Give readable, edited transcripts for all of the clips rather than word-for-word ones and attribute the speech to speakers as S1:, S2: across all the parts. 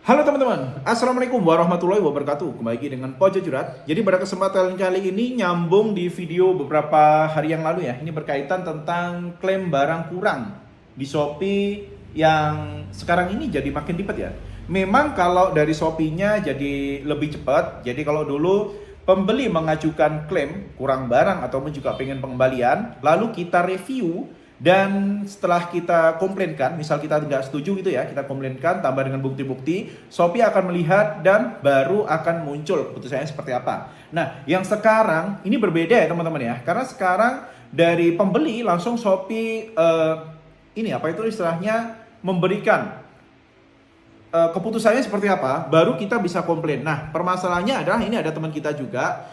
S1: Halo teman-teman, Assalamualaikum warahmatullahi wabarakatuh. Kembali lagi dengan Pojok Jurat. Jadi pada kesempatan kali ini nyambung di video beberapa hari yang lalu ya. Ini berkaitan tentang klaim barang kurang di Shopee yang sekarang ini jadi makin ribet ya. Memang kalau dari Shopee-nya jadi lebih cepat. Jadi kalau dulu pembeli mengajukan klaim kurang barang ataupun juga pengen pengembalian, lalu kita review. Dan setelah kita komplainkan, misal kita tidak setuju gitu ya, kita komplainkan tambah dengan bukti-bukti, Shopee akan melihat dan baru akan muncul keputusannya seperti apa. Nah, yang sekarang ini berbeda ya teman-teman ya, karena sekarang dari pembeli langsung Shopee ini apa itu istilahnya memberikan keputusannya seperti apa, baru kita bisa komplain. Nah, permasalahannya adalah ini ada teman kita juga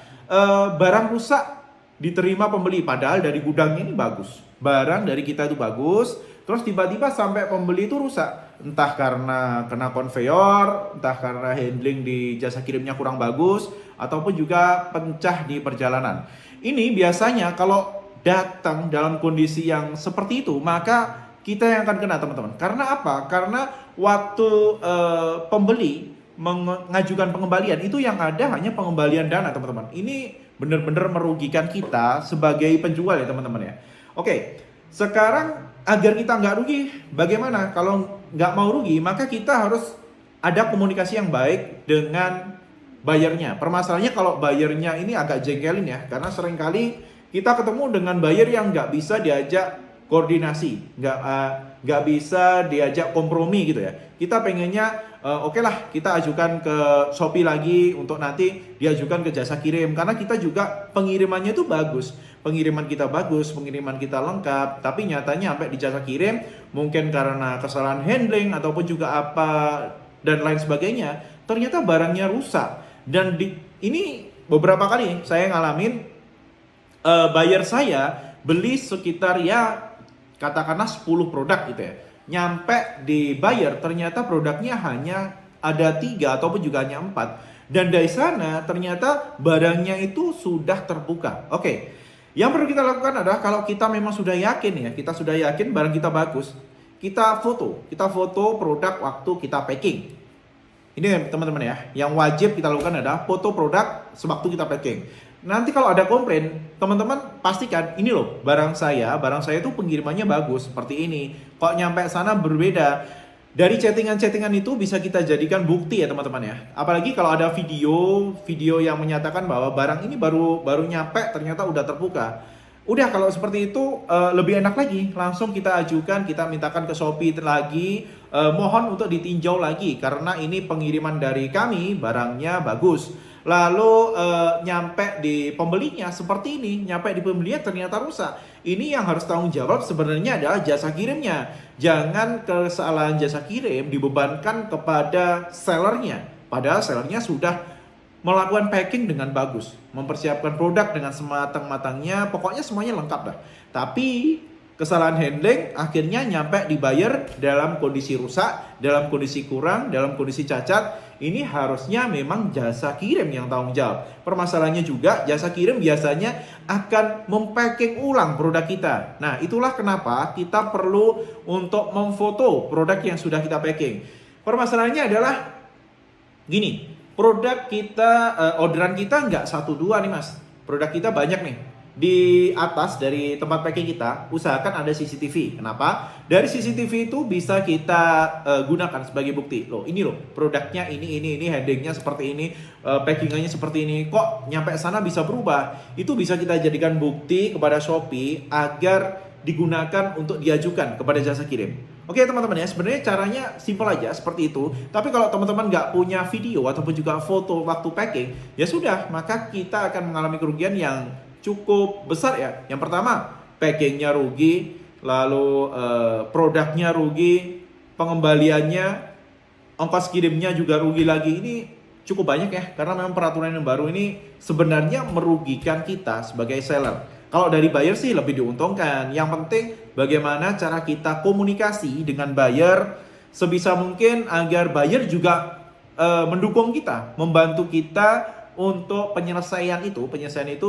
S1: barang rusak diterima pembeli padahal dari gudangnya ini bagus, barang dari kita itu bagus, terus tiba-tiba sampai pembeli itu rusak, entah karena kena konveyor, entah karena handling di jasa kirimnya kurang bagus, ataupun juga pecah di perjalanan. Ini biasanya kalau datang dalam kondisi yang seperti itu, maka kita yang akan kena teman-teman. Karena apa? Karena waktu pembeli mengajukan pengembalian itu yang ada hanya pengembalian dana teman-teman. Ini benar-benar merugikan kita sebagai penjual ya teman-teman ya. Oke, sekarang agar kita nggak rugi, bagaimana? Kalau nggak mau rugi, maka kita harus ada komunikasi yang baik dengan bayarnya. Permasalahannya kalau bayarnya ini agak jengkelin ya, karena seringkali kita ketemu dengan buyer yang nggak bisa diajak koordinasi, nggak bisa diajak kompromi gitu ya. Kita pengennya oke lah kita ajukan ke Shopee lagi untuk nanti diajukan ke jasa kirim, karena kita juga pengirimannya itu bagus, pengiriman kita bagus, pengiriman kita lengkap, tapi nyatanya sampai di jasa kirim mungkin karena kesalahan handling ataupun juga apa dan lain sebagainya, ternyata barangnya rusak. Dan ini beberapa kali saya ngalamin buyer saya beli sekitar ya katakanlah 10 produk gitu ya, nyampe di buyer ternyata produknya hanya ada 3 ataupun juga hanya 4, dan dari sana ternyata barangnya itu sudah terbuka. Oke, yang perlu kita lakukan adalah kalau kita memang sudah yakin ya, kita sudah yakin barang kita bagus, kita foto produk waktu kita packing. Ini teman-teman ya, yang wajib kita lakukan adalah foto produk sewaktu kita packing. Nanti kalau ada komplain, teman-teman pastikan ini loh barang saya itu pengirimannya bagus seperti ini. Kok nyampe sana berbeda? Dari chattingan-chattingan itu bisa kita jadikan bukti ya teman-teman ya. Apalagi kalau ada video yang menyatakan bahwa barang ini baru nyampe ternyata udah terbuka. Udah kalau seperti itu lebih enak lagi, langsung kita ajukan, kita mintakan ke Shopee lagi, mohon untuk ditinjau lagi karena ini pengiriman dari kami barangnya bagus. Lalu nyampe di pembelinya seperti ini, nyampe di pembelinya ternyata rusak. Ini yang harus tanggung jawab sebenarnya adalah jasa kirimnya. Jangan kesalahan jasa kirim dibebankan kepada sellernya. Padahal sellernya sudah melakukan packing dengan bagus, mempersiapkan produk dengan sematang-matangnya, pokoknya semuanya lengkap dah. Tapi kesalahan handling akhirnya nyampe di buyer dalam kondisi rusak, dalam kondisi kurang, dalam kondisi cacat. Ini harusnya memang jasa kirim yang tanggung jawab. Permasalahannya juga jasa kirim biasanya akan mempacking ulang produk kita. Nah, itulah kenapa kita perlu untuk memfoto produk yang sudah kita packing. Permasalahannya adalah gini, produk kita, orderan kita nggak 1-2 nih mas. Produk kita banyak nih. Di atas dari tempat packing kita, usahakan ada CCTV. Kenapa? Dari CCTV itu bisa kita gunakan sebagai bukti. Loh, ini loh produknya ini handlingnya seperti ini, packingannya seperti ini. Kok nyampe sana bisa berubah? Itu bisa kita jadikan bukti kepada Shopee agar digunakan untuk diajukan kepada jasa kirim. Oke teman-teman ya, sebenarnya caranya simpel aja seperti itu. Tapi kalau teman-teman nggak punya video ataupun juga foto waktu packing, ya sudah, maka kita akan mengalami kerugian yang cukup besar ya. Yang pertama, packingnya rugi, lalu produknya rugi, pengembaliannya, ongkos kirimnya juga rugi lagi. Ini cukup banyak ya, karena memang peraturan yang baru ini sebenarnya merugikan kita sebagai seller. Kalau dari buyer sih lebih diuntungkan. Yang penting bagaimana cara kita komunikasi dengan buyer sebisa mungkin agar buyer juga mendukung kita, membantu kita untuk penyelesaian itu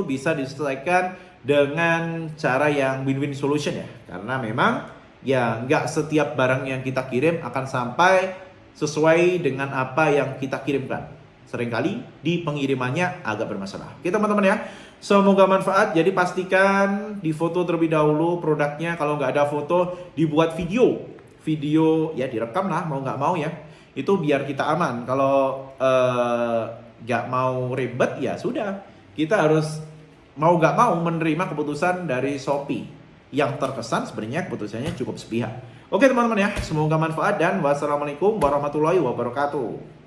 S1: bisa diselesaikan dengan cara yang win-win solution ya. Karena memang ya nggak setiap barang yang kita kirim akan sampai sesuai dengan apa yang kita kirimkan. Seringkali di pengirimannya agak bermasalah. Oke teman-teman ya, semoga manfaat. Jadi pastikan di foto terlebih dahulu produknya. Kalau nggak ada foto, dibuat video ya, direkam lah mau nggak mau ya. Itu biar kita aman. Kalau nggak mau ribet ya sudah, kita harus mau nggak mau menerima keputusan dari Shopee. Yang terkesan sebenarnya keputusannya cukup sepihak. Oke teman-teman ya, semoga manfaat dan wassalamualaikum warahmatullahi wabarakatuh.